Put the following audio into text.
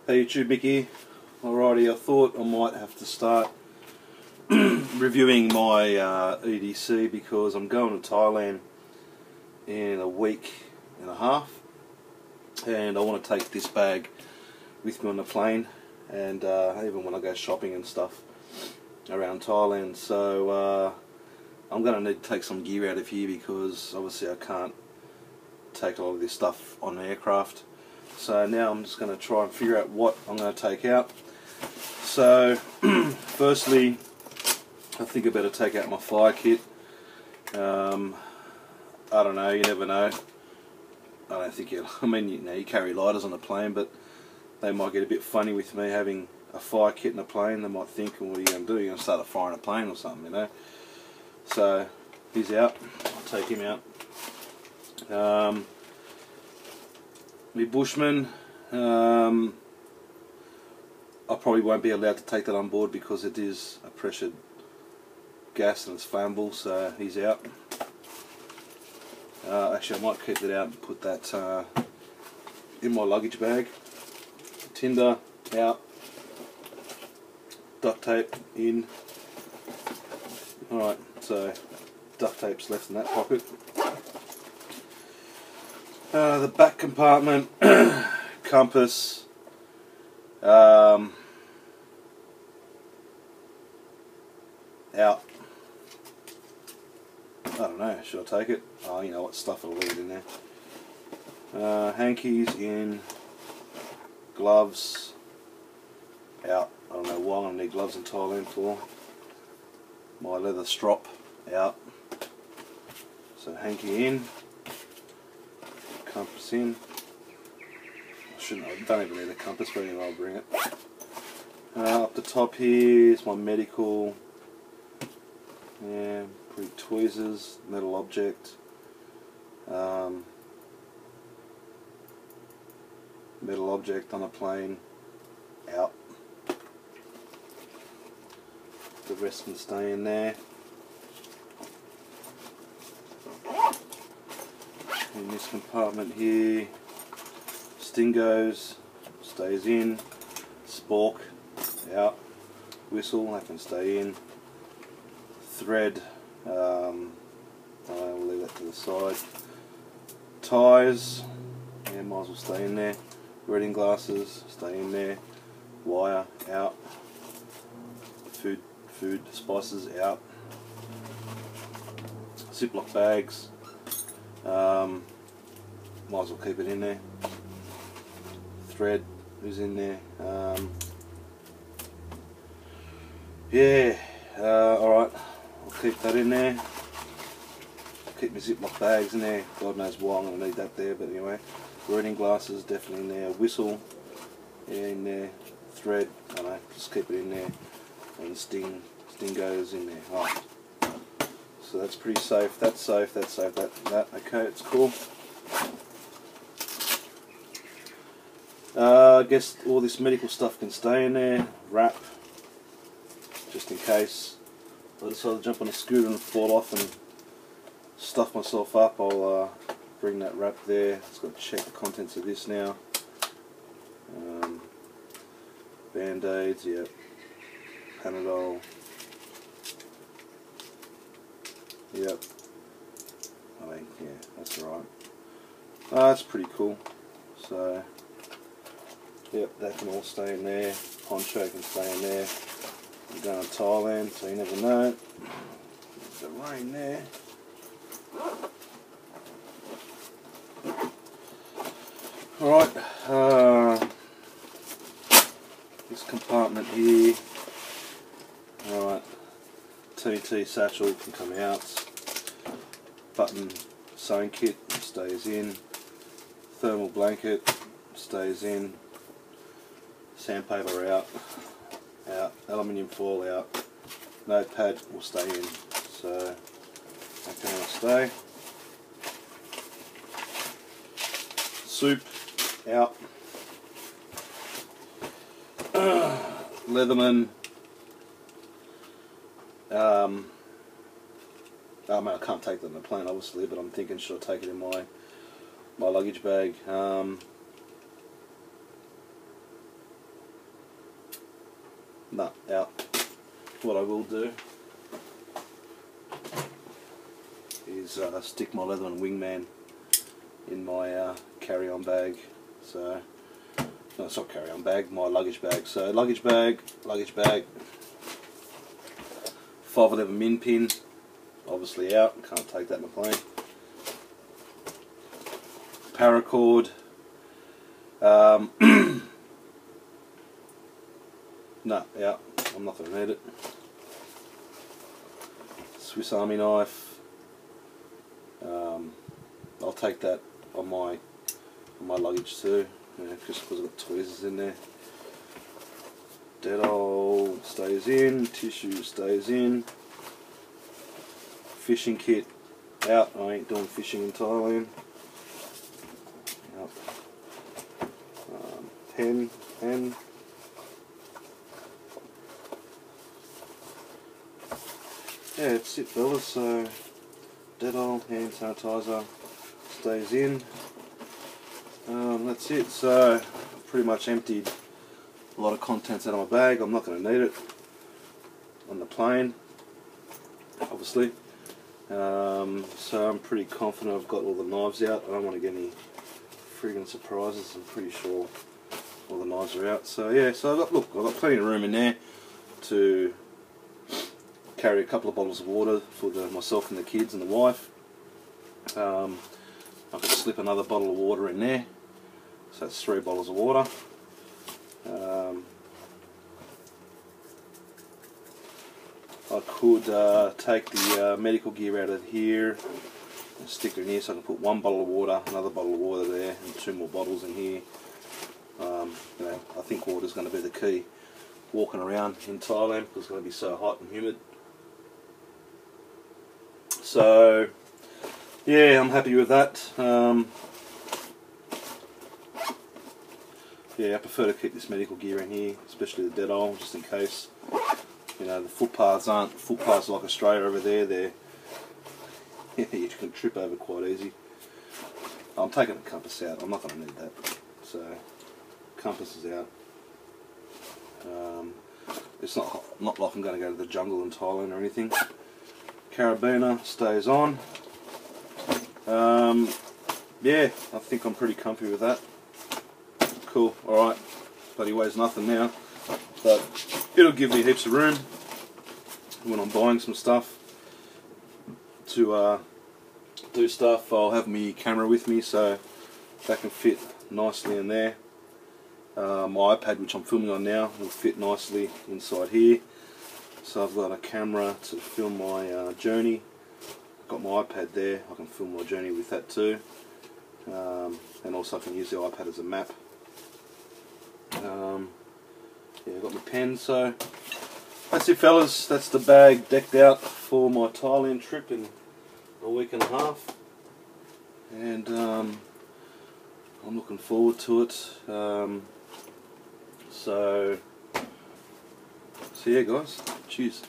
Hey YouTube, Mickey. Alrighty, I thought I might have to start reviewing my EDC because I'm going to Thailand in a week and a half, and I want to take this bag with me on the plane, and even when I go shopping and stuff around Thailand. So I'm going to need to take some gear out of here because obviously I can't take a lot of this stuff on the aircraft. So now I'm just going to try and figure out what I'm going to take out. So firstly, I think I better take out my fire kit. I don't know, you never know. I don't think I mean, you carry lighters on a plane, but they might get a bit funny with me having a fire kit in a plane. They might think, well, what are you going to do? You're going to start a fire in a plane or something, you know. So he's out. I'll take him out. My Bushman, I probably won't be allowed to take that on board because it is a pressured gas and it's flammable, so he's out. Actually, I might keep it out and put that in my luggage bag. Tinder out. Duct tape in. Alright, so duct tape's left in that pocket. The back compartment, compass, out. I don't know, should I take it? Oh, you know what, stuff I'll leave it in there. Hankies in, gloves, out. I don't know why I'm going to need gloves in Thailand for. My leather strop, out. So hanky in. Compass in. I don't even need a compass, but anyway, I'll bring it. Up the top here is my medical. Yeah, pretty tweezers, metal object. Metal object on a plane, out. The rest can stay in there. In this compartment here, Stingos stays in, spork out, whistle that can stay in, thread, we'll leave that to the side, ties, yeah, might as well stay in there, reading glasses stay in there, wire out, food spices out, Ziploc bags. Might as well keep it in there. Thread is in there. Yeah, alright, I'll keep that in there. I'll keep my Ziploc bags in there. God knows why I'm going to need that there, but anyway. Reading glasses definitely in there. Whistle, yeah, in there. Thread, I don't know, just keep it in there. And Stingos in there. Alright. So that's pretty safe, that's safe, that's safe, that, okay, it's cool. I guess all this medical stuff can stay in there, wrap, just in case I decide to jump on a scooter and fall off and stuff myself up. I'll bring that wrap there. Just got to check the contents of this now. Band-aids, yep, Panadol. Yep. I mean, yeah, that's alright. That's pretty cool. So, yep, that can all stay in there. Poncho can stay in there. We're going to Thailand, so you never know. There's the rain there. Alright, this compartment here. Alright. TNT satchel can come out, button sewing kit stays in, thermal blanket stays in, sandpaper out, aluminium foil out, notepad will stay in, so that can all stay. Soup out, Leatherman. I mean, I can't take that on the plane obviously, but I'm thinking should I take it in my luggage bag. Nah, out. What I will do is stick my Leatherman Wingman in my carry-on bag. So, no, it's not carry-on bag, my luggage bag. So luggage bag, 511 min pin, obviously out, can't take that in the plane. Paracord, no, out, I'm not going to need it. Swiss Army knife, I'll take that on my luggage too, just because I've got tweezers in there. Dettol stays in, tissue stays in. Fishing kit out, I ain't doing fishing in Thailand. Yep. Pen. Yeah, that's it fellas, so Dettol, hand sanitizer stays in. That's it, so I've pretty much emptied a lot of contents out of my bag. I'm not going to need it on the plane, obviously. So I'm pretty confident I've got all the knives out. I don't want to get any friggin' surprises. I'm pretty sure all the knives are out. So yeah, so I've got plenty of room in there to carry a couple of bottles of water for myself and the kids and the wife. I could slip another bottle of water in there, so that's 3 bottles of water. I could take the medical gear out of here and stick it in here, so I can put 1 bottle of water, another bottle of water there, and 2 more bottles in here. You know, I think water is going to be the key walking around in Thailand because it's going to be so hot and humid. So yeah, I'm happy with that. Yeah, I prefer to keep this medical gear in here, especially the Dettol, just in case. You know, the footpaths aren't footpaths like Australia over there. They're you can trip over quite easy. I'm taking the compass out. I'm not going to need that. So compass is out. It's not like I'm going to go to the jungle in Thailand or anything. Carabiner stays on. Yeah, I think I'm pretty comfy with that. Cool, alright. Bloody weighs nothing now, but it'll give me heaps of room when I'm buying some stuff to do stuff. I'll have my camera with me, so that can fit nicely in there. My iPad, which I'm filming on now, will fit nicely inside here. So I've got a camera to film my journey. I've got my iPad there, I can film my journey with that too. And also I can use the iPad as a map. Yeah, I've got my pen, so that's it fellas. That's the bag decked out for my Thailand trip in a week and a half. And I'm looking forward to it. So yeah guys, cheers.